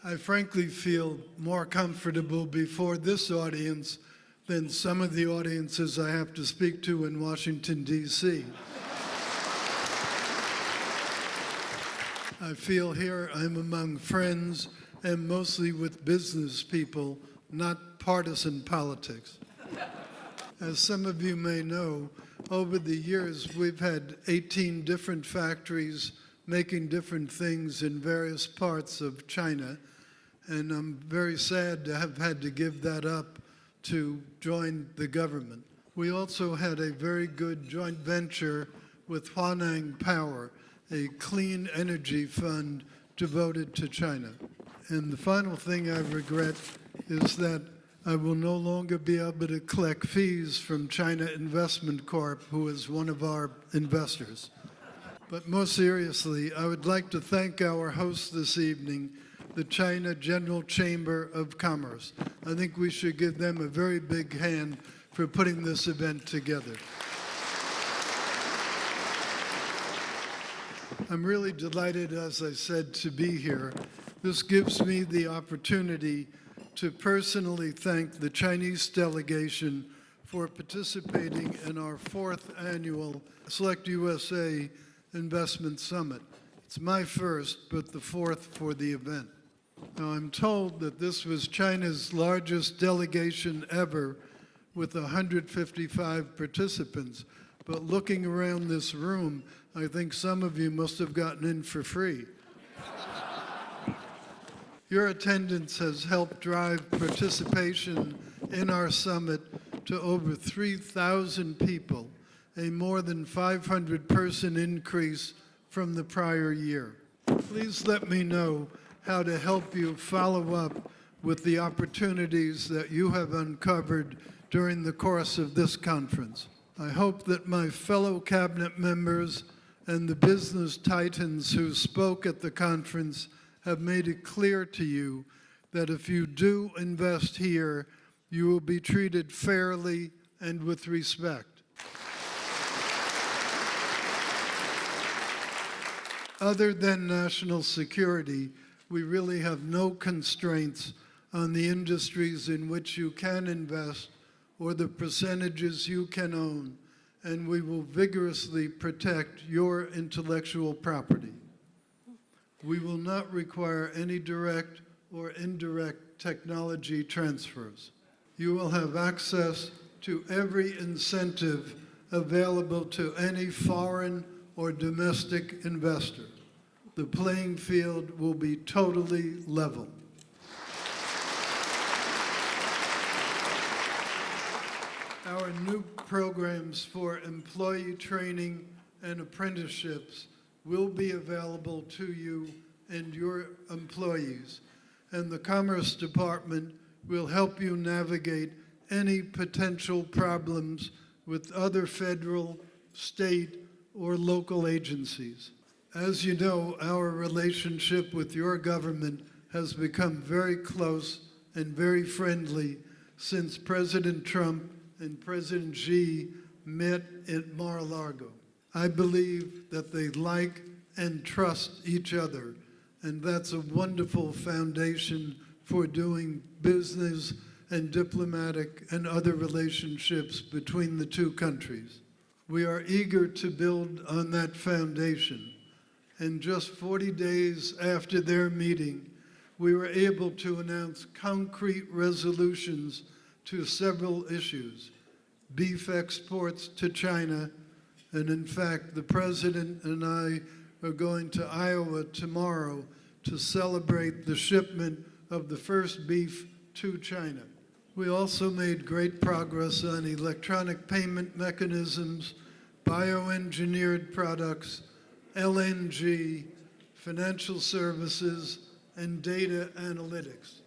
I frankly feel more comfortable before this audience than some of the audiences I have to speak to in Washington, D.C. I feel here I'm among friends and mostly with business people, not partisan politics. As some of you may know, over the years we've had 18 different factories making different things in various parts of China, and I'm very sad to have had to give that up to join the government. We also had a very good joint venture with Huaneng Power, a clean energy fund devoted to China. And the final thing I regret is that I will no longer be able to collect fees from China Investment Corp., who is one of our investors. But more seriously, I would like to thank our host this evening, the China General Chamber of Commerce. I think we should give them a very big hand for putting this event together. I'm really delighted, as I said, to be here. This gives me the opportunity to personally thank the Chinese delegation for participating in our 4th annual SelectUSA Investment Summit. It's my first, but the 4th for the event. Now, I'm told that this was China's largest delegation ever with 155 participants, but looking around this room, I think some of you must have gotten in for free. Your attendance has helped drive participation in our summit to over 3,000 people, a more than 500-person increase from the prior year. Please let me know how to help you follow up with the opportunities that you have uncovered during the course of this conference. I hope that my fellow cabinet members and the business titans who spoke at the conference have made it clear to you that if you do invest here, you will be treated fairly and with respect. Other than national security, we really have no constraints on the industries in which you can invest or the percentages you can own, and we will vigorously protect your intellectual property. We will not require any direct or indirect technology transfers. You will have access to every incentive available to any foreign or domestic investor. The playing field will be totally level. Our new programs for employee training and apprenticeships will be available to you and your employees, and the Commerce Department will help you navigate any potential problems with other federal, state, or local agencies. As you know, our relationship with your government has become very close and very friendly since President Trump and President Xi met at Mar-a-Lago. I believe that they like and trust each other, and that's a wonderful foundation for doing business and diplomatic and other relationships between the two countries. We are eager to build on that foundation, and just 40 days after their meeting, we were able to announce concrete resolutions to several issues: beef exports to China, and in fact, the President and I are going to Iowa tomorrow to celebrate the shipment of the first beef to China. We also made great progress on electronic payment mechanisms, bioengineered products, LNG, financial services, and data analytics.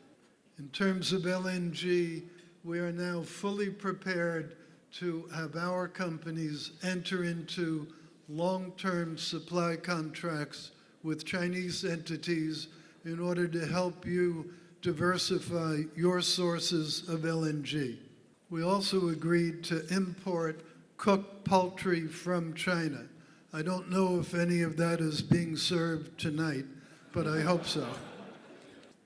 In terms of LNG, we are now fully prepared to have our companies enter into long-term supply contracts with Chinese entities in order to help you diversify your sources of LNG. We also agreed to import cooked poultry from China. I don't know if any of that is being served tonight, but I hope so.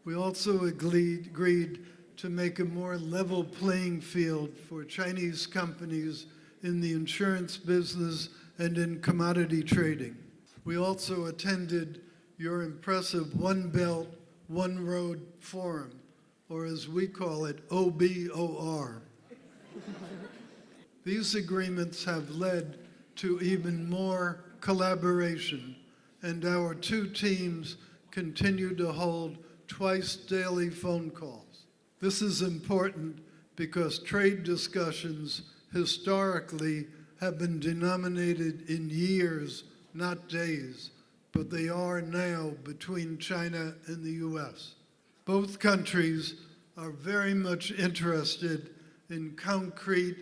We also agreed to make a more level playing field for Chinese companies in the insurance business and in commodity trading. We also attended your impressive One Belt, One Road Forum, or as we call it, OBOR. These agreements have led to even more collaboration, and our two teams continue to hold twice daily phone calls. This is important because trade discussions historically have been denominated in years, not days, but they are now between China and the U.S. Both countries are very much interested in concrete,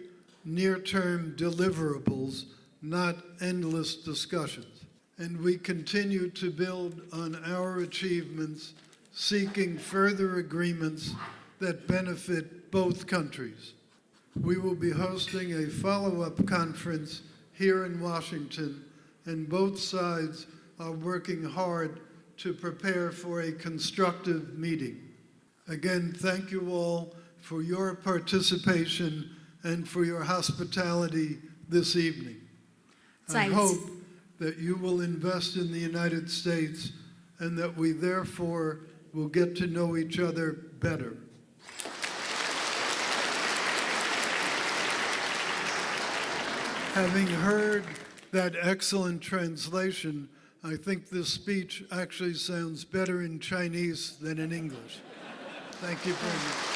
near-term deliverables, not endless discussions. And we continue to build on our achievements, seeking further agreements that benefit both countries. We will be hosting a follow-up conference here in Washington, and both sides are working hard to prepare for a constructive meeting. Again, thank you all for your participation and for your hospitality this evening. I hope that you will invest in the United States and that we therefore will get to know each other better. Having heard that excellent translation, I think this speech actually sounds better in Chinese than in English. Thank you very much.